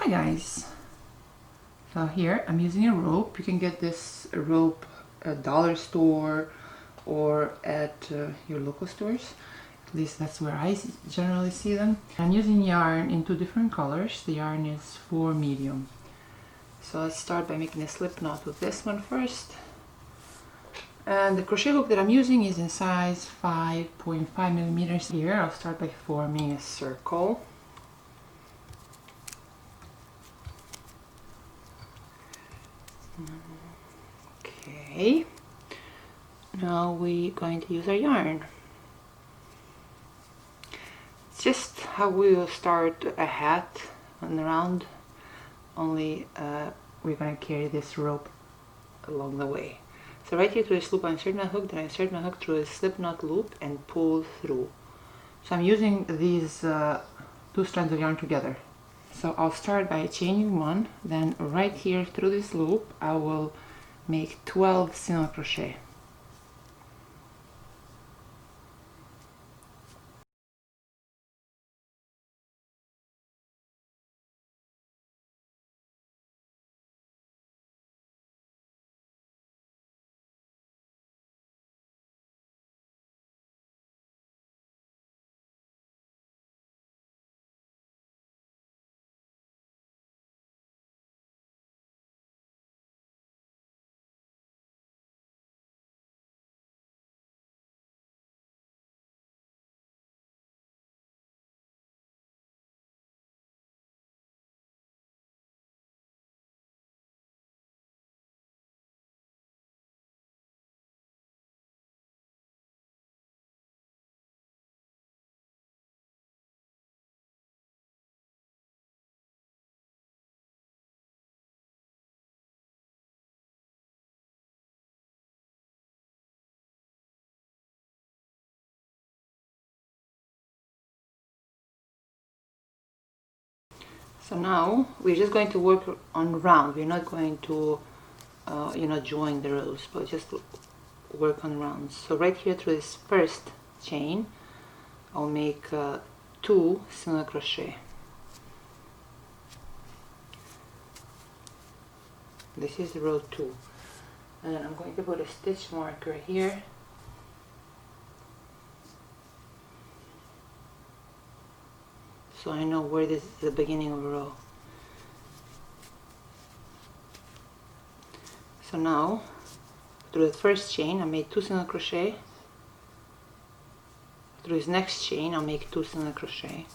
Hi guys! So here I'm using a rope. You can get this rope at dollar store or at your local stores. At least that's where I generally see them. I'm using yarn in two different colors. The yarn is for medium. So let's start by making a slip knot with this one first. And the crochet hook that I'm using is in size 5.5 millimeters. Here I'll start by forming a circle. Okay, now we're going to use our yarn. It's just how we will start a hat on the round, only we're going to carry this rope along the way. So right here through this loop I insert my hook, then I insert my hook through a slip knot loop and pull through. So I'm using these two strands of yarn together. So I'll start by chaining one, then right here through this loop I will make 12 single crochet. So now we're just going to work on round. We're not going to join the rows, but just work on rounds. So right here through this first chain I'll make 2 single crochet. This is row 2, and then I'm going to put a stitch marker here. So I know where this is the beginning of a row. So now through the first chain I made 2 single crochet. Through this next chain I'll make 2 single crochet.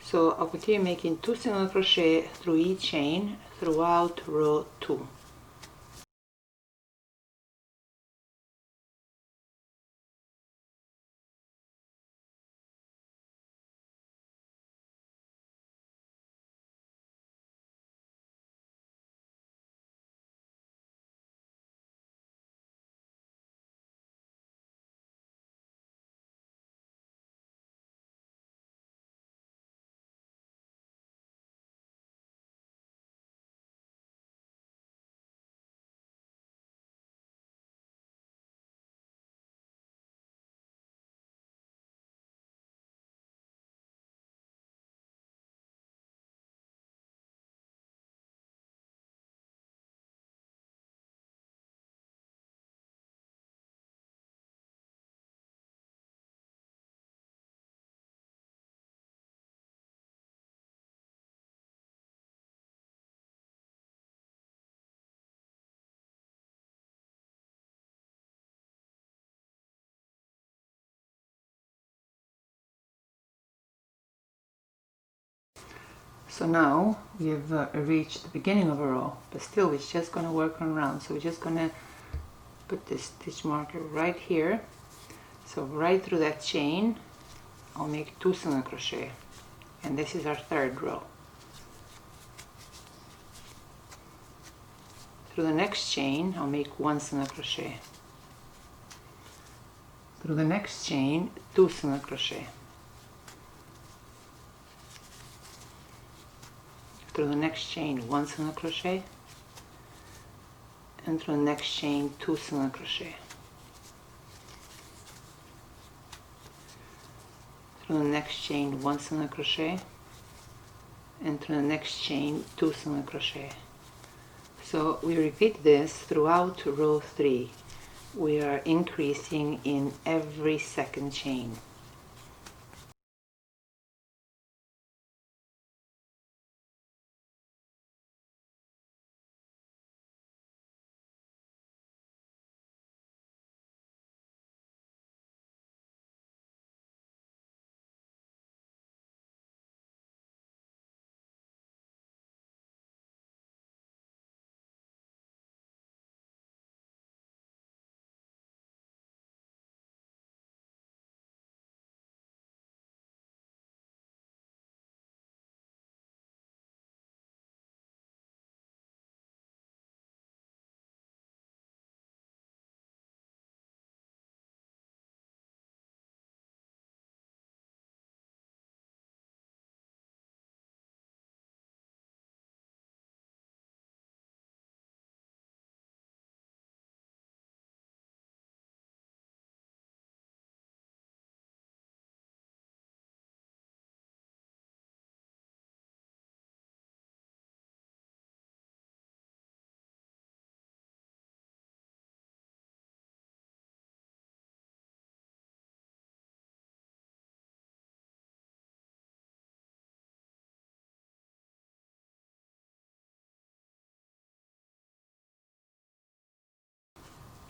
So I'll continue making 2 single crochet through each chain throughout row 2. So now we've reached the beginning of a row, but still we're just going to work on rounds. So we're just going to put this stitch marker right here. So right through that chain I'll make 2 single crochet, and this is our third row. Through the next chain I'll make 1 single crochet. Through the next chain 2 single crochet. through the next chain 1 single crochet, and through the next chain 2 single crochet, through the next chain 1 single crochet, and through the next chain 2 single crochet. So we repeat this throughout row 3. We are increasing in every second chain.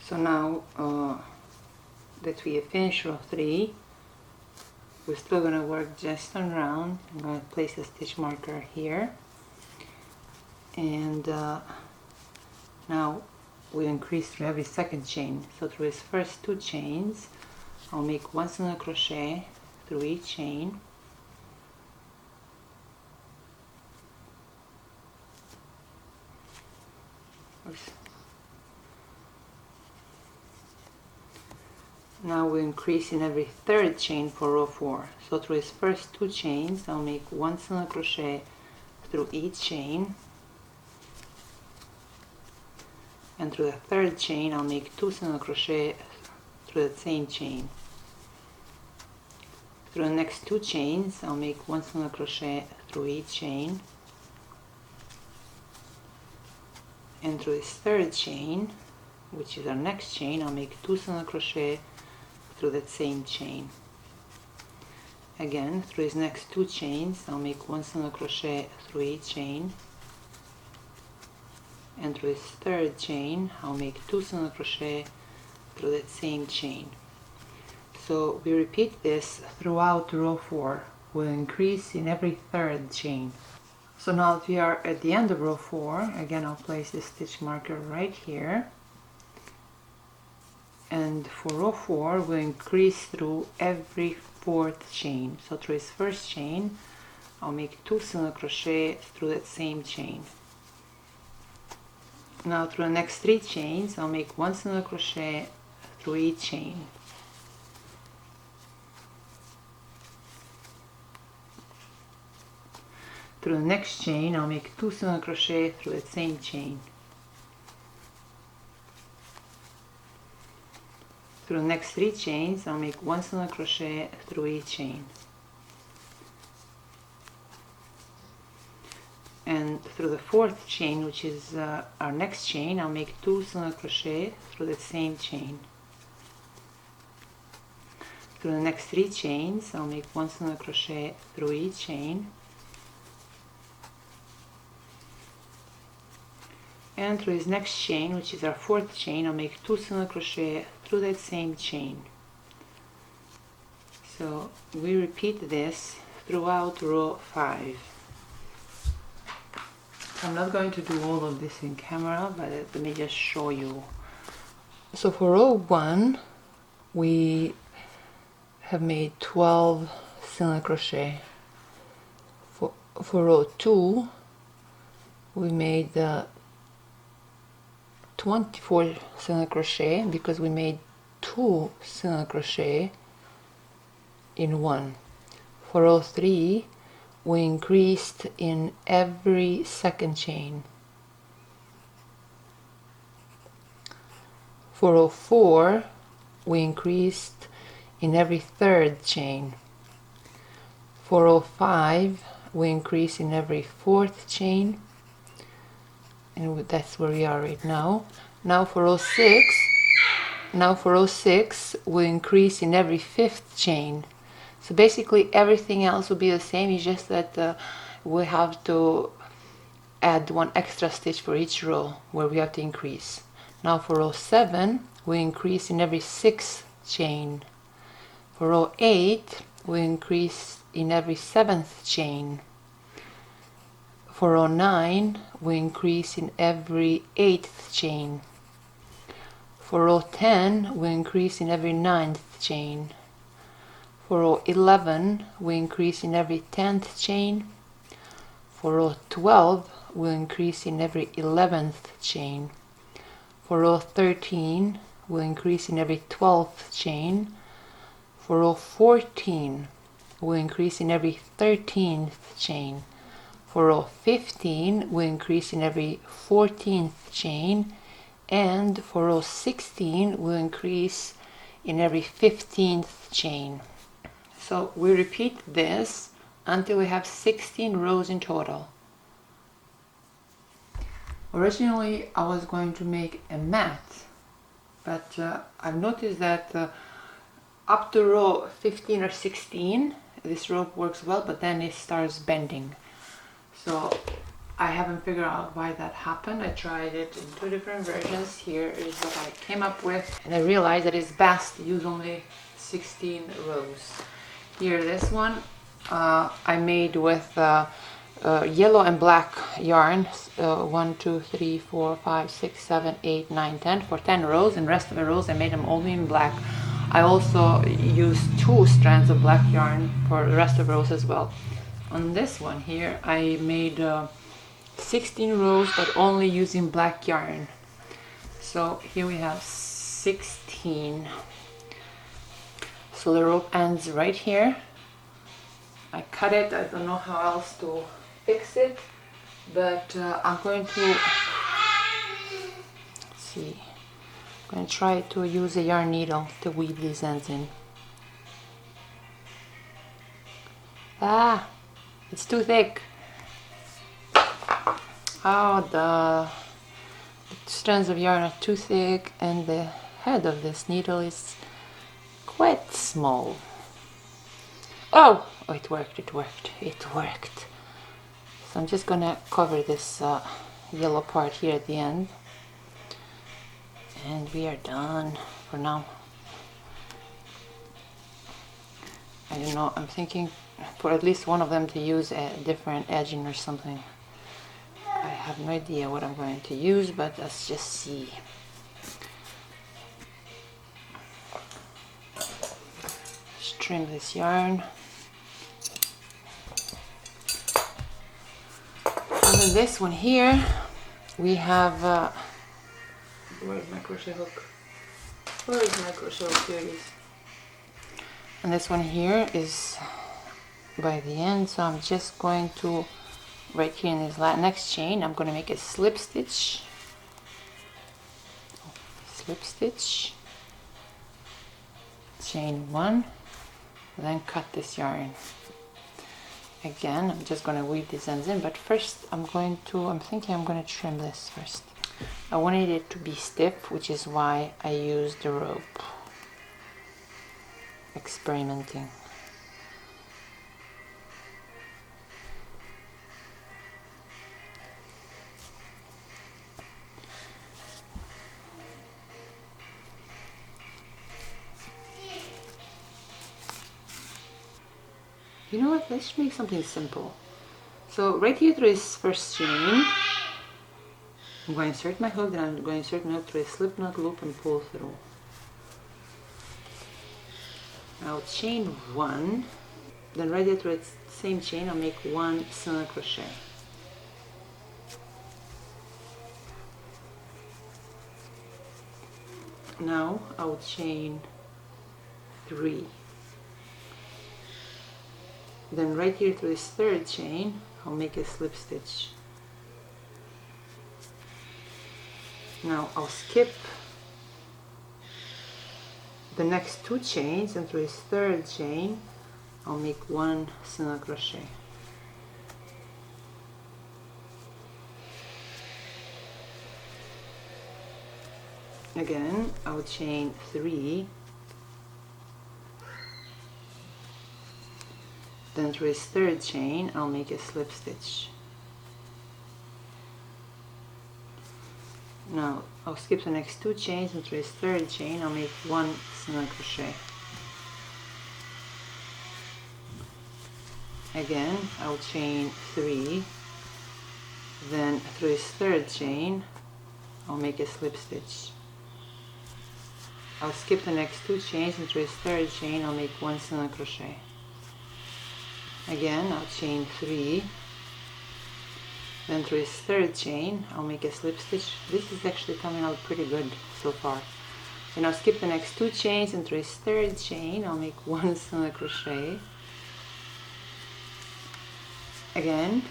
So now that we have finished row 3, we're still going to work just on round. I'm going to place a stitch marker here, and now we increase through every second chain. So through his first 2 chains, I'll make 1 single crochet through each chain, Now we increase in every third chain for row 4. So through his first 2 chains, I'll make 1 single crochet through each chain, and through the third chain I'll make 2 single crochet through the same chain. Through the next 2 chains I'll make 1 single crochet through each chain, and through this third chain, which is our next chain, I'll make 2 single crochet through that same chain. Again, through his next 2 chains I'll make 1 single crochet through each chain, and through his third chain I'll make 2 single crochet through that same chain. So we repeat this throughout row 4. We'll increase in every third chain. So now that we are at the end of row 4, again I'll place the stitch marker right here. And for row 4, we'll increase through every 4th chain. So through his first chain, I'll make 2 single crochet through that same chain. Now through the next 3 chains, I'll make 1 single crochet through each chain. Through the next chain, I'll make 2 single crochet through that same chain. Through the next 3 chains, I'll make 1 single crochet through each chain. And through the 4th chain, which is our next chain, I'll make 2 single crochet through the same chain. Through the next 3 chains, I'll make 1 single crochet through each chain. And through this next chain, which is our 4th chain, I'll make 2 single crochet through that same chain. So we repeat this throughout row 5. I'm not going to do all of this in camera, but let me just show you. So for row 1, we have made 12 single crochet. For row 2, we made 24 single crochet because we made 2 single crochet in one. For row 3, we increased in every second chain. For row 4, we increased in every third chain. For row 5, we increase in every fourth chain, and that's where we are right now. Now for row 6, we increase in every fifth chain. So basically everything else will be the same, it's just that we have to add one extra stitch for each row where we have to increase. Now for row 7, we increase in every sixth chain. For row 8, we increase in every seventh chain. For row 9, we increase in every eighth chain. For row 10, we increase in every ninth chain. For row 11, we increase in every 10th chain. For row 12, we increase in every 11th chain. For row 13, we increase in every 12th chain. For row 14, we increase in every 13th chain. For row 15, we increase in every 14th chain. And for row 16, we increase in every 15th chain. So we repeat this until we have 16 rows in total. Originally I was going to make a mat, but I've noticed that up to row 15 or 16 this rope works well, but then it starts bending. So I haven't figured out why that happened. I tried it in 2 different versions. Here is what I came up with, and I realized that it's best to use only 16 rows. Here, this one I made with yellow and black yarn, 1, 2, 3, 4, 5, 6, 7, 8, 9, 10 for 10 rows, and the rest of the rows I made them only in black. I also used 2 strands of black yarn for the rest of the rows as well. On this one here I made 16 rows but only using black yarn. So here we have 16. So the rope ends right here. I cut it, I don't know how else to fix it, but I'm going to see. I'm going to try to use a yarn needle to weave these ends in. Ah, it's too thick. Oh, the strands of yarn are too thick and the head of this needle is quite small. Oh, it worked, it worked, it worked. So I'm just gonna cover this yellow part here at the end. And we are done for now. I don't know, I'm thinking for at least one of them to use a different edging or something. I have no idea what I'm going to use, but let's just see. Just trim this yarn. And then this one here, we have where's my crochet hook? Where is my crochet hook? Here it is. And this one here is by the end, so I'm just going to, right here in this next chain, I'm going to make a slip stitch, chain 1, then cut this yarn. Again, I'm just going to weave these ends in, but first I'm thinking I'm going to trim this first. I wanted it to be stiff, which is why I used the rope. Experimenting. You know what, let's make something simple. So right here through this first chain, I'm going to insert my hook, then I'm going to insert my hook through a slip knot loop and pull through. I'll chain 1, then right there through the same chain I'll make 1 single crochet. Now I'll chain 3. Then right here through this third chain, I'll make a slip stitch. Now I'll skip the next 2 chains, and through this third chain I'll make 1 single crochet. Again, I'll chain 3, then through this third chain I'll make a slip stitch. Now I'll skip the next 2 chains, and through this third chain I'll make 1 single crochet. Again, I'll chain 3, then through this third chain I'll make a slip stitch. I'll skip the next 2 chains, and through this third chain I'll make 1 single crochet. Again, I'll chain 3, then through this third chain I'll make a slip stitch. This is actually coming out pretty good so far. Then I'll skip the next 2 chains, and through this third chain I'll make 1 single crochet. Again,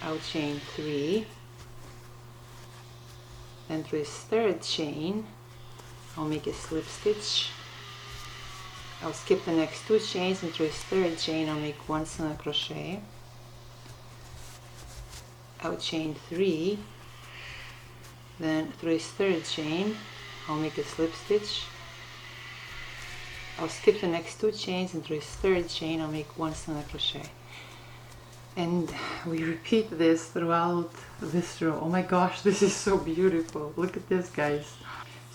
I'll chain 3, then through this third chain I'll make a slip stitch. I'll skip the next 2 chains, and through this third chain I'll make 1 single crochet. I'll chain 3, then through this third chain I'll make a slip stitch. I'll skip the next 2 chains, and through this third chain I'll make 1 single crochet. And we repeat this throughout this row. Oh my gosh, this is so beautiful. Look at this, guys.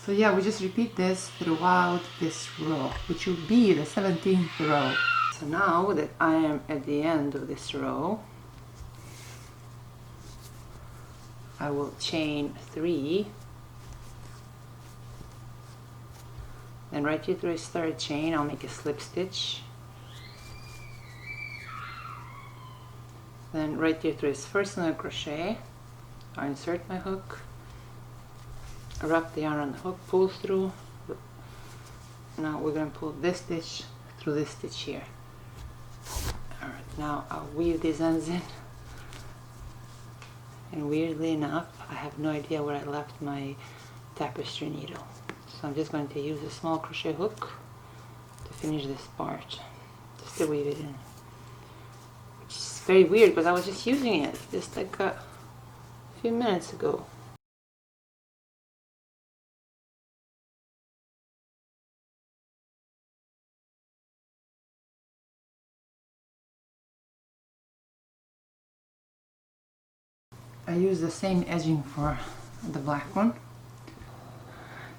So yeah, we just repeat this throughout this row, which will be the 17th row. So now that I am at the end of this row, I will chain 3, then right here through this third chain I'll make a slip stitch. Then right here through this first single crochet, I'll insert my hook, wrap the yarn on the hook, pull through. Now we're going to pull this stitch through this stitch here. Alright, now I'll weave these ends in. And weirdly enough, I have no idea where I left my tapestry needle. So I'm just going to use a small crochet hook to finish this part, just to weave it in. Which is very weird because I was just using it just like a few minutes ago. I use the same edging for the black one.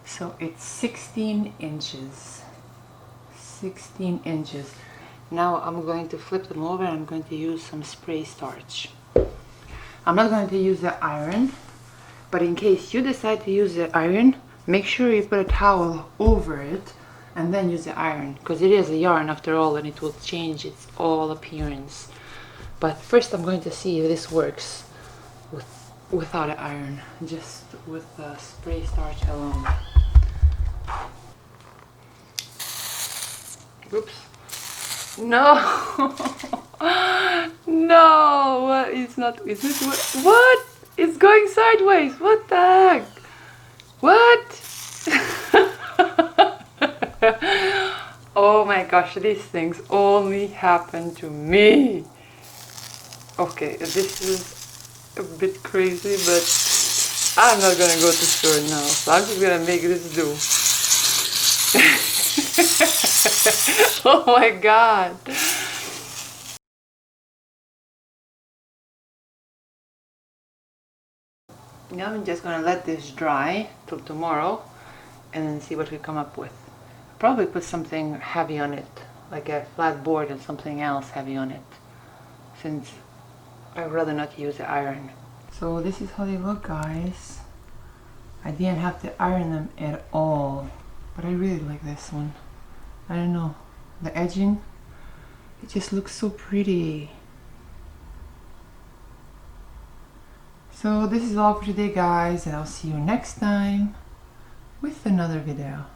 So it's 16 inches. 16 inches. Now I'm going to flip them over and I'm going to use some spray starch. I'm not going to use the iron, but in case you decide to use the iron, make sure you put a towel over it and then use the iron, because it is a yarn after all and it will change its all appearance. But first I'm going to see if this works without an iron, just with the spray starch alone. Oops. No! No! It's not. Is this what? It's going sideways! What the heck? What? Oh my gosh, these things only happen to me. Okay, this is a bit crazy, but I'm not gonna go to the store now, so I'm just gonna make this do. Oh my god. Now I'm just gonna let this dry till tomorrow and then see what we come up with. Probably put something heavy on it, like a flat board and something else heavy on it, since I'd rather not use the iron. So this is how they look, guys. I didn't have to iron them at all, but I really like this one. I don't know, the edging, it just looks so pretty. So this is all for today, guys, and I'll see you next time with another video.